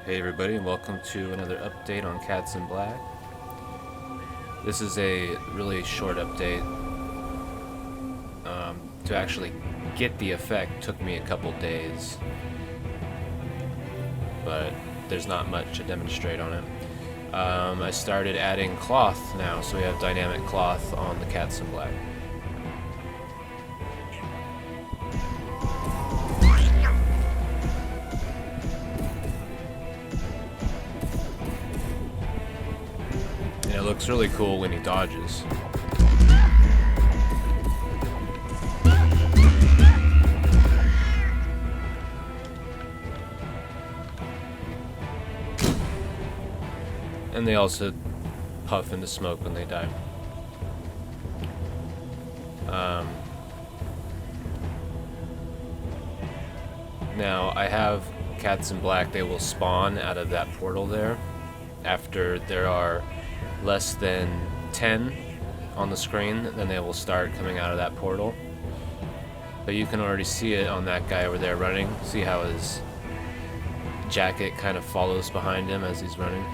Hey everybody, and welcome to another update on Cats in Black. This is a really short update. To actually get the effect took me a couple days, but there's not much to demonstrate on it. I started adding cloth now, so we have dynamic cloth on the Cats in Black. And it looks really cool when he dodges. And they also puff into smoke when they die. Now, I have Cats in Black. They will spawn out of that portal there after there are less than 10 on the screen. Then they will start coming out of that portal. But you can already see it on that guy over there running. See how his jacket kind of follows behind him as he's running.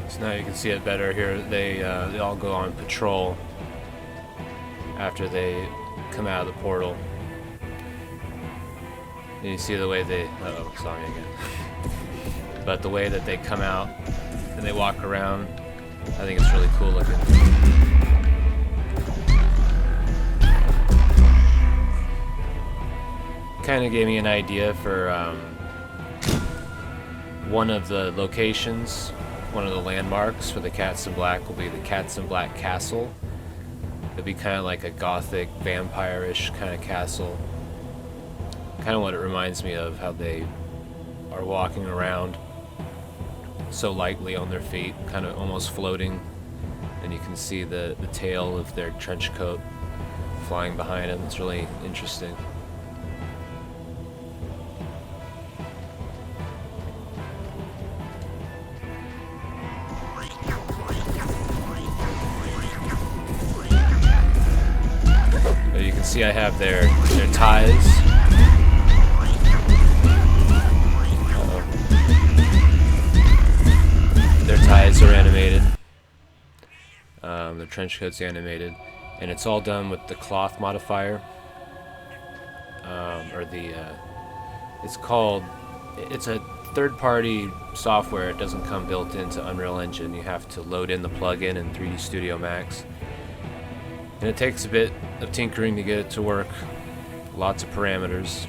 So now you can see it better here. They all go on patrol after they come out of the portal. And you see the way they... Uh-oh, saw me again. But the way that they come out and they walk around, I think it's really cool looking. Kind of gave me an idea for one of the locations. One of the landmarks for the Cats in Black will be the Cats in Black Castle. It'll be kind of like a gothic, vampire-ish kind of castle. Kind of what it reminds me of, how they are walking around so lightly on their feet, kind of almost floating. And you can see the tail of their trench coat flying behind them. It's really interesting. You can see I have their ties. Their ties are animated. Their trench coat's animated, and it's all done with the cloth modifier, it's a third-party software. It doesn't come built into Unreal Engine. You have to load in the plugin in 3D Studio Max. And it takes a bit of tinkering to get it to work. Lots of parameters.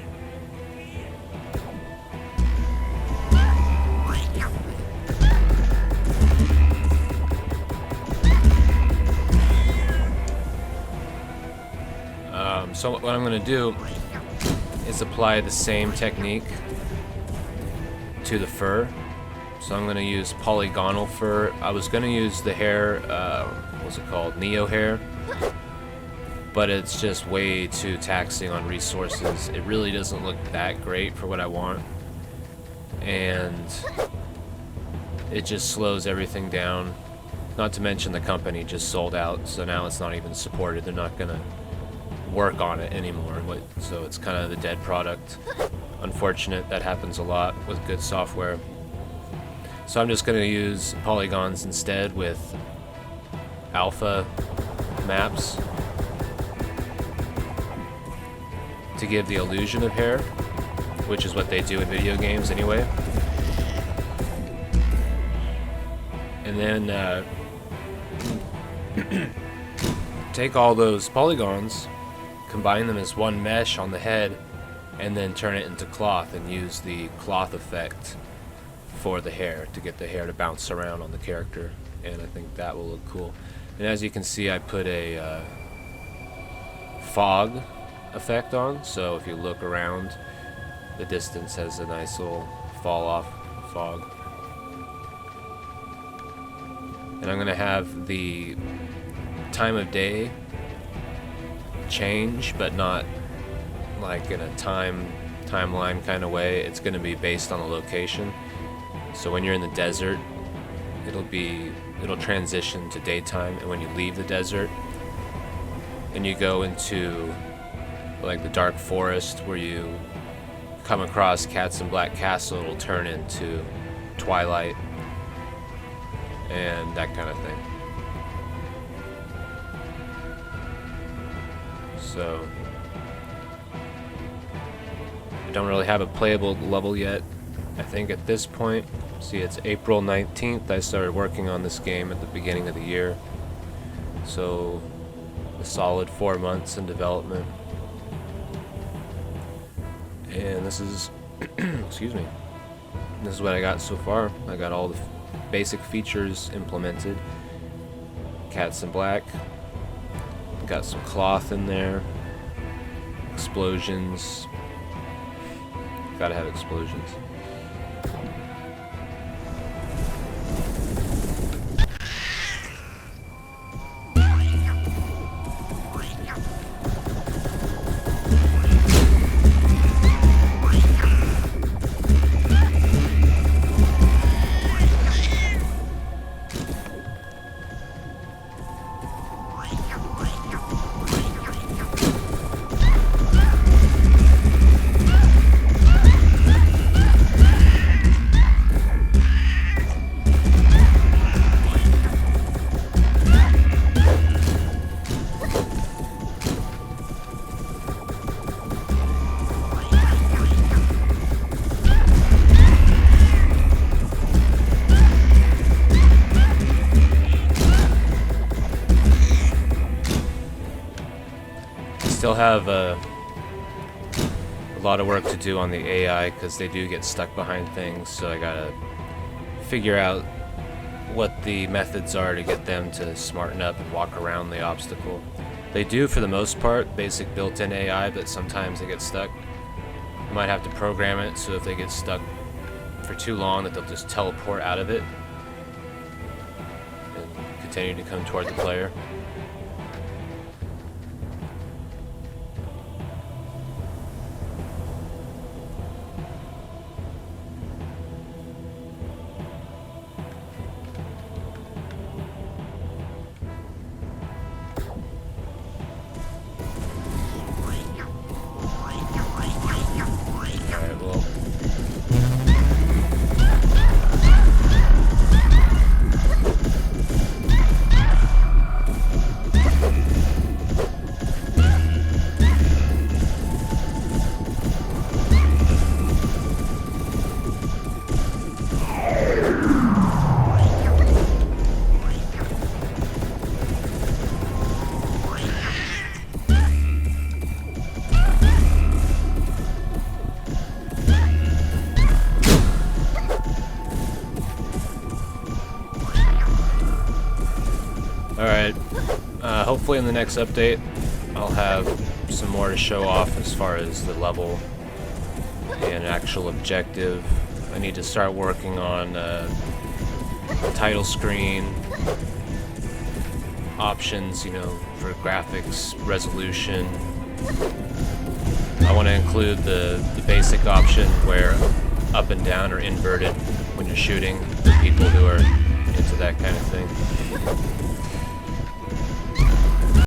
So what I'm going to do is apply the same technique to the fur. So I'm going to use polygonal fur. I was going to use the hair, what's it called, Neo hair. But it's just way too taxing on resources. It really doesn't look that great for what I want. And it just slows everything down. Not to mention the company just sold out, so now it's not even supported. They're not gonna work on it anymore. So it's kind of the dead product. Unfortunate, that happens a lot with good software. So I'm just going to use polygons instead with alpha maps to give the illusion of hair, which is what they do in video games anyway. And then take all those polygons, combine them as one mesh on the head, and then turn it into cloth and use the cloth effect for the hair to get the hair to bounce around on the character. And I think that will look cool. And as you can see, I put a fog effect on, so if you look around, the distance has a nice little fall off fog. And I'm gonna have the time of day change, but not like in a timeline kind of way. It's gonna be based on the location. So when you're in the desert, it'll transition to daytime, and when you leave the desert and you go into like the dark forest where you come across Cats in Black Castle, it'll turn into twilight and that kind of thing. So I don't really have a playable level yet. I think at this point, see, it's April 19th. I started working on this game at the beginning of the year. So a solid 4 months in development. And this is, excuse me, this is what I got so far. I got all the basic features implemented. Cats in Black. Got some cloth in there. Explosions. Gotta have explosions. Still have a lot of work to do on the AI because they do get stuck behind things, so I gotta figure out what the methods are to get them to smarten up and walk around the obstacle. They do, for the most part, basic built-in AI, but sometimes they get stuck. You might have to program it so if they get stuck for too long that they'll just teleport out of it and continue to come toward the player. Alright, hopefully in the next update I'll have some more to show off as far as the level and actual objective. I need to start working on title screen options, you know, for graphics, resolution. I want to include the basic option where up and down are inverted when you're shooting for people who are into that kind of thing.